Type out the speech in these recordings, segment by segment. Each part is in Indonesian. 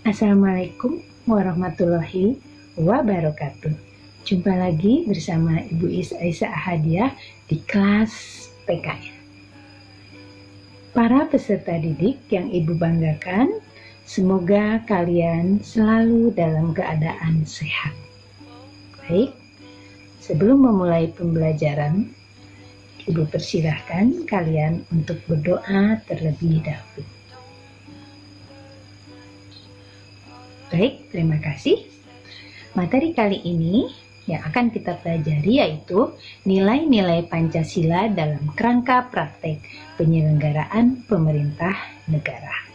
Assalamualaikum warahmatullahi wabarakatuh. Jumpa lagi bersama Ibu Aisyah Ahadiah di kelas PKN. Para peserta didik yang Ibu banggakan, semoga kalian selalu dalam keadaan sehat. Baik, sebelum memulai pembelajaran, Ibu persilahkan kalian untuk berdoa terlebih dahulu. Baik, terima kasih. Materi kali ini yang akan kita pelajari yaitu nilai-nilai Pancasila dalam kerangka praktek penyelenggaraan pemerintah negara.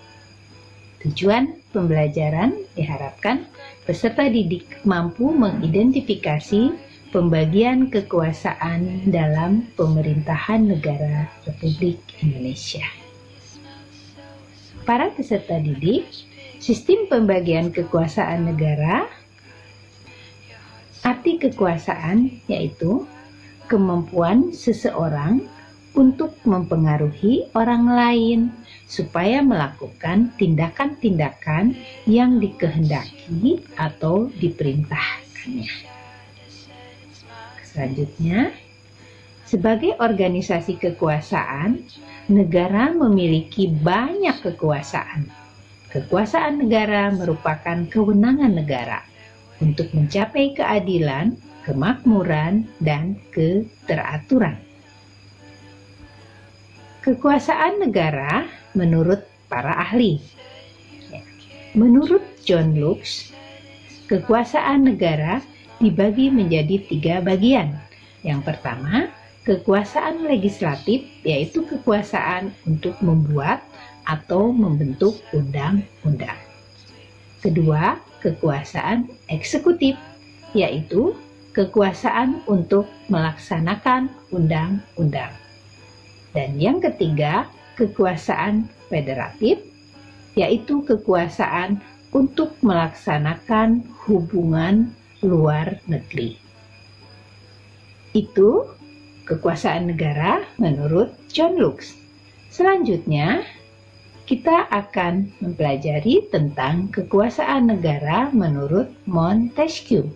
Tujuan pembelajaran diharapkan peserta didik mampu mengidentifikasi pembagian kekuasaan dalam pemerintahan negara Republik Indonesia. Para peserta didik, sistem pembagian kekuasaan negara, arti kekuasaan yaitu kemampuan seseorang untuk mempengaruhi orang lain supaya melakukan tindakan-tindakan yang dikehendaki atau diperintahkannya. Selanjutnya, sebagai organisasi kekuasaan, negara memiliki banyak kekuasaan. Kekuasaan negara merupakan kewenangan negara untuk mencapai keadilan, kemakmuran, dan keteraturan. Kekuasaan negara menurut para ahli. Menurut John Locke, kekuasaan negara dibagi menjadi 3 bagian. Yang pertama, kekuasaan legislatif, yaitu kekuasaan untuk membuat atau membentuk undang-undang. Kedua, kekuasaan eksekutif, yaitu kekuasaan untuk melaksanakan undang-undang. Dan yang ketiga, kekuasaan federatif, yaitu kekuasaan untuk melaksanakan hubungan luar negeri. Itu kekuasaan negara menurut John Locke. Selanjutnya, kita akan mempelajari tentang kekuasaan negara menurut Montesquieu.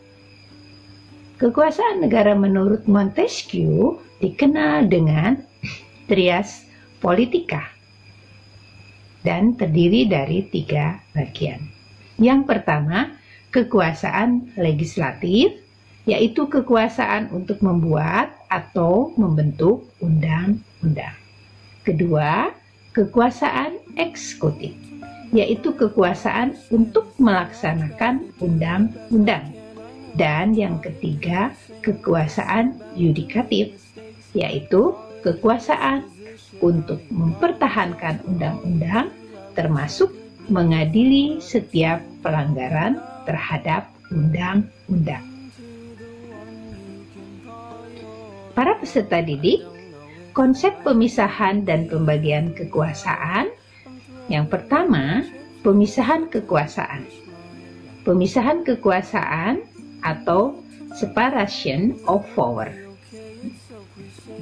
Kekuasaan negara menurut Montesquieu dikenal dengan trias politica dan terdiri dari 3 bagian. Yang pertama, kekuasaan legislatif, yaitu kekuasaan untuk membuat atau membentuk undang-undang. Kedua, kekuasaan eksekutif, yaitu kekuasaan untuk melaksanakan undang-undang. Dan yang ketiga, kekuasaan yudikatif, yaitu kekuasaan untuk mempertahankan undang-undang, termasuk mengadili setiap pelanggaran terhadap undang-undang. Para peserta didik, konsep pemisahan dan pembagian kekuasaan. Yang pertama, pemisahan kekuasaan. Pemisahan kekuasaan atau separation of power.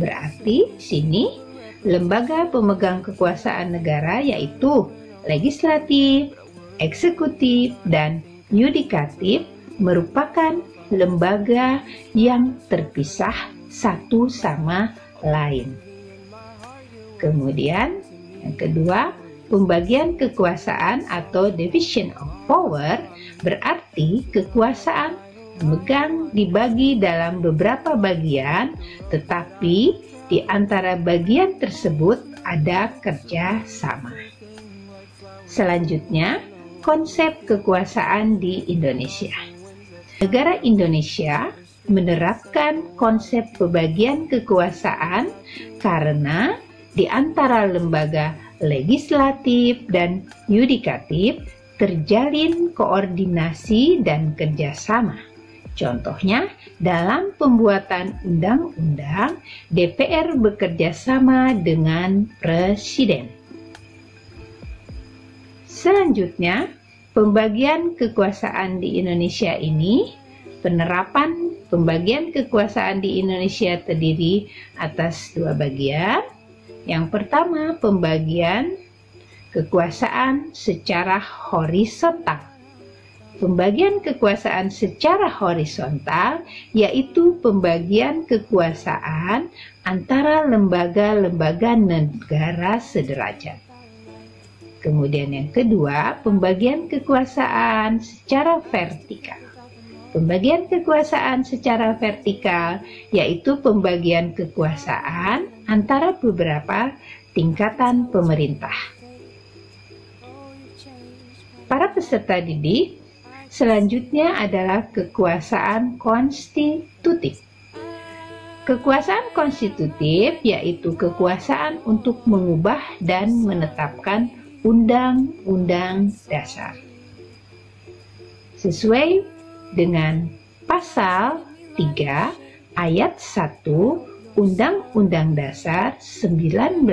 Berarti sini lembaga pemegang kekuasaan negara yaitu legislatif, eksekutif, dan yudikatif merupakan lembaga yang terpisah satu sama lain. Kemudian yang kedua, pembagian kekuasaan atau division of power berarti kekuasaan dibagi dalam beberapa bagian, tetapi di antara bagian tersebut ada kerja sama. Selanjutnya, konsep kekuasaan di Indonesia. Negara Indonesia menerapkan konsep pembagian kekuasaan karena di antara lembaga legislatif dan yudikatif terjalin koordinasi dan kerjasama. Contohnya, dalam pembuatan undang-undang, DPR bekerja sama dengan Presiden. Selanjutnya, pembagian kekuasaan di Indonesia ini, penerapan pembagian kekuasaan di Indonesia terdiri atas 2 bagian. Yang pertama, pembagian kekuasaan secara horizontal, pembagian kekuasaan secara horizontal, yaitu pembagian kekuasaan antara lembaga-lembaga negara sederajat. Kemudian yang kedua, pembagian kekuasaan secara vertikal. Pembagian kekuasaan secara vertikal yaitu pembagian kekuasaan antara beberapa tingkatan pemerintah. Para peserta didik, selanjutnya adalah kekuasaan konstitutif. Kekuasaan konstitutif yaitu kekuasaan untuk mengubah dan menetapkan undang-undang dasar. Sesuai dengan pasal 3 ayat 1 Undang-Undang Dasar 1945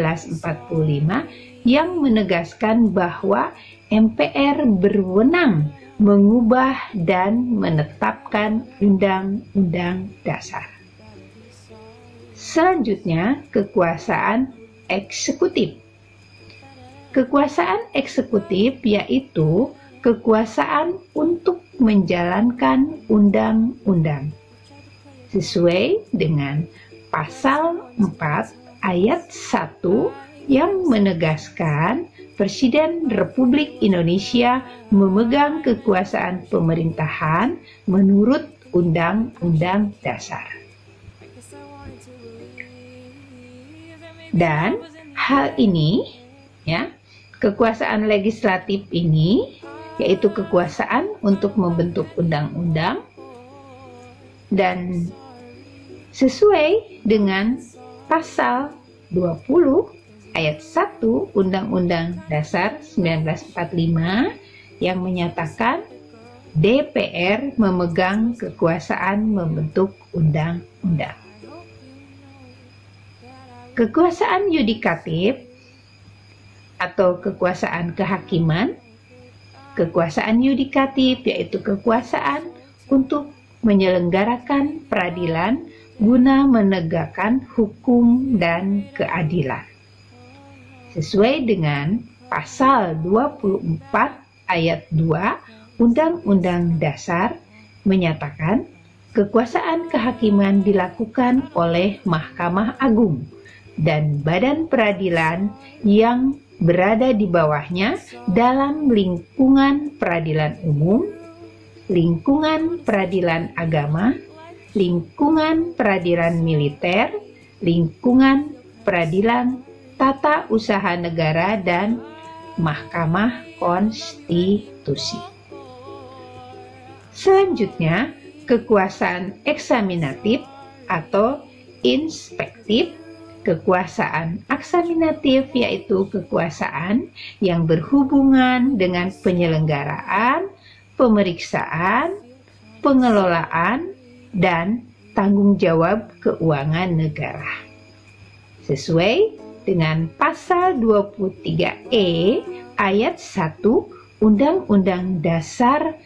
yang menegaskan bahwa MPR berwenang mengubah dan menetapkan undang-undang dasar. Selanjutnya, kekuasaan eksekutif. Kekuasaan eksekutif yaitu kekuasaan untuk menjalankan undang-undang sesuai dengan pasal 4 ayat 1 yang menegaskan Presiden Republik Indonesia memegang kekuasaan pemerintahan menurut Undang-Undang Dasar. Dan hal ini, ya, kekuasaan legislatif ini yaitu kekuasaan untuk membentuk undang-undang dan sesuai dengan pasal 20 ayat 1 Undang-Undang Dasar 1945 yang menyatakan DPR memegang kekuasaan membentuk undang-undang. Kekuasaan yudikatif atau kekuasaan kehakiman. Kekuasaan yudikatif yaitu kekuasaan untuk menyelenggarakan peradilan guna menegakkan hukum dan keadilan. Sesuai dengan pasal 24 ayat 2 Undang-Undang Dasar menyatakan kekuasaan kehakiman dilakukan oleh Mahkamah Agung dan badan peradilan yang berada di bawahnya dalam lingkungan peradilan umum, lingkungan peradilan agama, lingkungan peradilan militer, lingkungan peradilan tata usaha negara, dan Mahkamah Konstitusi. Selanjutnya, kekuasaan eksaminatif atau inspektif. Kekuasaan eksaminatif yaitu kekuasaan yang berhubungan dengan penyelenggaraan, pemeriksaan, pengelolaan, dan tanggung jawab keuangan negara. Sesuai dengan pasal 23E ayat 1 Undang-Undang Dasar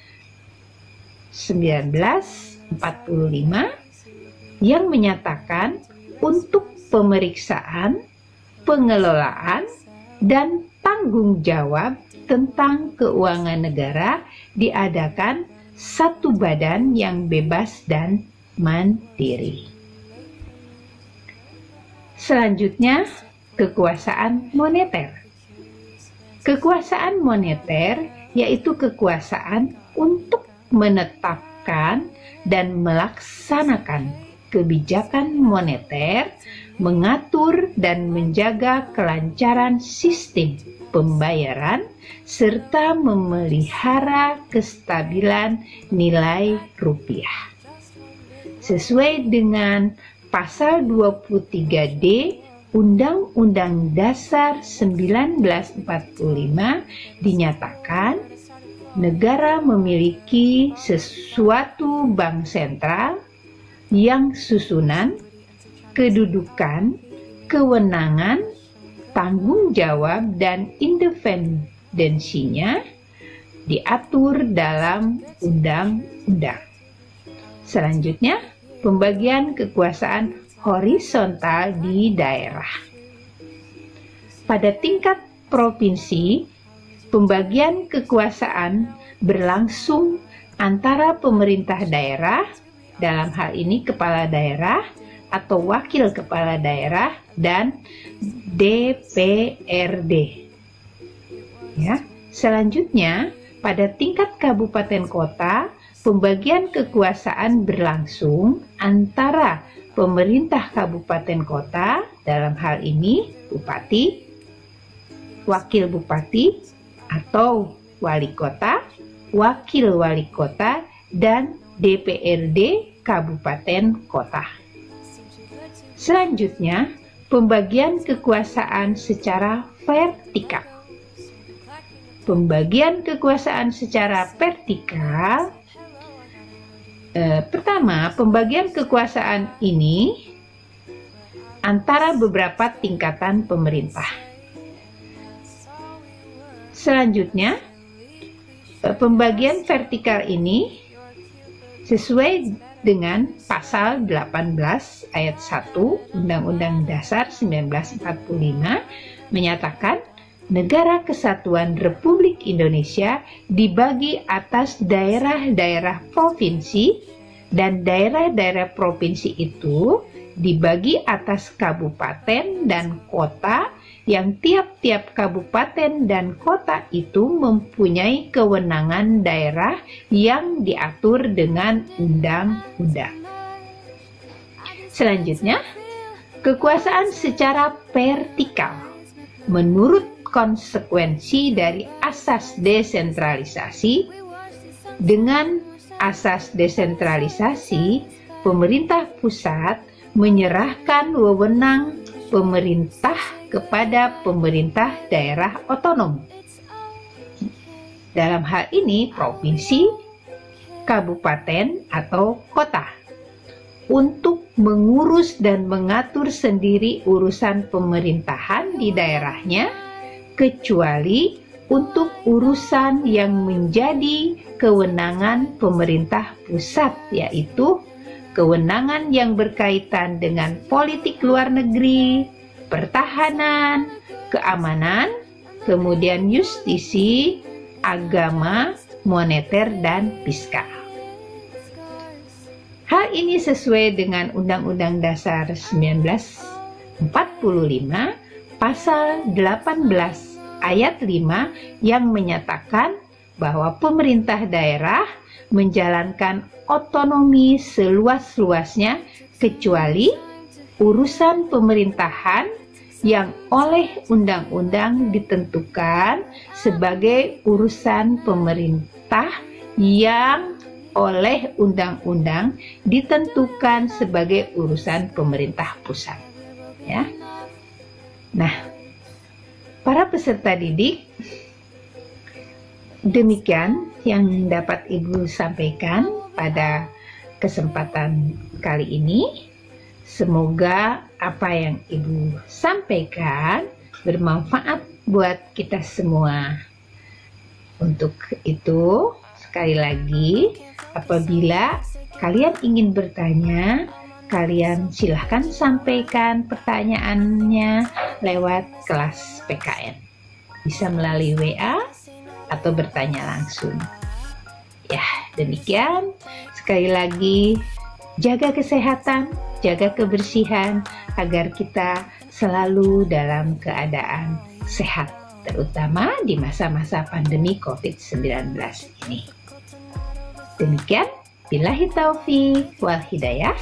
1945 yang menyatakan untuk pemeriksaan, pengelolaan, dan tanggung jawab tentang keuangan negara diadakan satu badan yang bebas dan mandiri. Selanjutnya, kekuasaan moneter. Kekuasaan moneter yaitu kekuasaan untuk menetapkan dan melaksanakan kebijakan moneter, mengatur dan menjaga kelancaran sistem pembayaran, serta memelihara kestabilan nilai rupiah. Sesuai dengan pasal 23D Undang-Undang Dasar 1945 dinyatakan negara memiliki sesuatu bank sentral yang susunan, kedudukan, kewenangan, tanggung jawab, dan independensinya diatur dalam undang-undang. Selanjutnya, pembagian kekuasaan horizontal di daerah. Pada tingkat provinsi, pembagian kekuasaan berlangsung antara pemerintah daerah, dalam hal ini kepala daerah atau wakil kepala daerah, dan DPRD. Ya. Selanjutnya, pada tingkat kabupaten kota, pembagian kekuasaan berlangsung antara pemerintah kabupaten kota, dalam hal ini bupati, wakil bupati atau wali kota, wakil wali kota, dan DPRD kabupaten kota. Selanjutnya, pembagian kekuasaan secara vertikal. Pembagian kekuasaan secara vertikal, pertama, pembagian kekuasaan ini antara beberapa tingkatan pemerintah. Selanjutnya, pembagian vertikal ini sesuai dengan pasal 18 ayat 1 Undang-Undang Dasar 1945 menyatakan Negara Kesatuan Republik Indonesia dibagi atas daerah-daerah provinsi, dan daerah-daerah provinsi itu dibagi atas kabupaten dan kota, yang tiap-tiap kabupaten dan kota itu mempunyai kewenangan daerah yang diatur dengan undang-undang. Selanjutnya, kekuasaan secara vertikal. Menurut konsekuensi dari asas desentralisasi, dengan asas desentralisasi, pemerintah pusat menyerahkan wewenang pemerintah kepada pemerintah daerah otonom. Dalam hal ini provinsi, kabupaten, atau kota, untuk mengurus dan mengatur sendiri urusan pemerintahan di daerahnya, kecuali untuk urusan yang menjadi kewenangan pemerintah pusat, yaitu kewenangan yang berkaitan dengan politik luar negeri, pertahanan, keamanan, kemudian justisi, agama, moneter, dan fiskal. Hal ini sesuai dengan Undang-Undang Dasar 1945 Pasal 18 ayat 5 yang menyatakan bahwa pemerintah daerah menjalankan otonomi seluas-luasnya kecuali urusan pemerintahan yang oleh undang-undang ditentukan sebagai urusan pemerintah yang oleh undang-undang ditentukan sebagai urusan pemerintah pusat. Ya. Nah, para peserta didik, demikian yang dapat Ibu sampaikan pada kesempatan kali ini. Semoga apa yang Ibu sampaikan bermanfaat buat kita semua. Untuk itu, sekali lagi, apabila kalian ingin bertanya, kalian silahkan sampaikan pertanyaannya lewat kelas PKN. Bisa melalui WA atau bertanya langsung. Ya, demikian. Sekali lagi, jaga kesehatan, jaga kebersihan agar kita selalu dalam keadaan sehat, terutama di masa-masa pandemi COVID-19 ini. Demikian, billahi taufiq wal hidayah.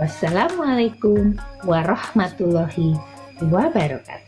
Wassalamualaikum warahmatullahi wabarakatuh.